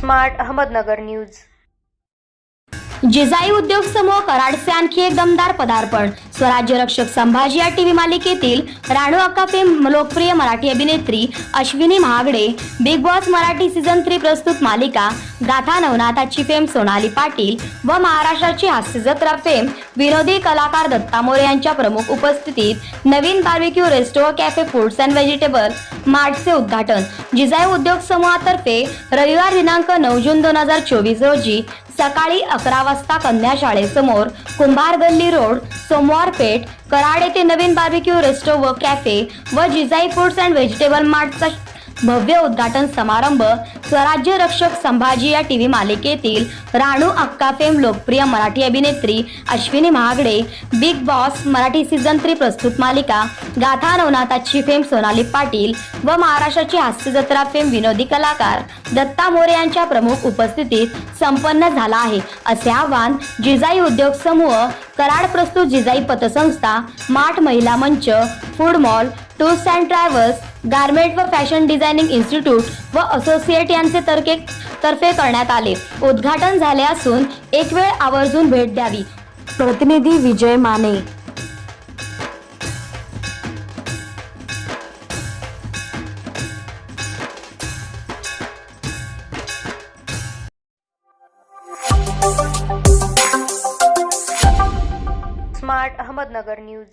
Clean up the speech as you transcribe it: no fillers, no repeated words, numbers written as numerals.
Smart Ahmednagar news. Jijai उद्योग समूह कराडचे आणखी एक दमदार पदार्पण। स्वराज्य रक्षक संभाजी या टीव्ही मालिकेतील राणू अक्का फेम लोकप्रिय मराठी अभिनेत्री अश्विनी महागडे, बिग बॉस मराठी सीझन 3 प्रस्तुत मालिका गाथा नवनाथाची फेम सोनाली पाटील व महाराष्ट्राची हास्य जत्रा फेम विनोदी कलाकार दत्ता मोरे यांच्या प्रमुख उपस्थितीत नवीन barbecue resto cafe foods and vegetable मार्टचे उद्घाटन जिजाई उद्योग समूहातर्फे रविवार दिनांक 9 जून 2024 रोजी सकाळी 11 वाजता कन्या शाळेसमोर कुंभार गल्ली रोड, सोमवार पेठ, कराड येथे नवीन बार्बिक्यू रेस्टो व कॅफे व जिजाई फूड्स अँड व्हेजिटेबल मार्टचा भव्य उद्घाटन समारंभ स्वराज्य रक्षक संभाजी या टीव्ही मालिकेतील राणू अक्का फेम लोकप्रिय मराठी अभिनेत्री अश्विनी महागडे, बिग बॉस मराठी सीझन 3 प्रस्तुत मालिका गाथा नवनाथाची फेम सोनाली पाटील व महाराष्ट्राची हास्य जत्रा फेम विनोदी कलाकार दत्ता मोरे यांच्या प्रमुख उपस्थितीत संपन्न झाला आहे, असे आवाहन जिजाई उद्योग समूह कराड प्रस्तुत जिजाई पतसंस्था, मार्ट महिला मंच, food mall, tours and travels, garment व फॅशन डिझायनिंग इन्स्टिट्यूट व असोसिएट यांचे तर्फे करण्यात आले। उद्घाटन झाले असून एक वेळ आवर्जून भेट द्यावी। प्रतिनिधी विजय माने। Smart Ahmednagar news.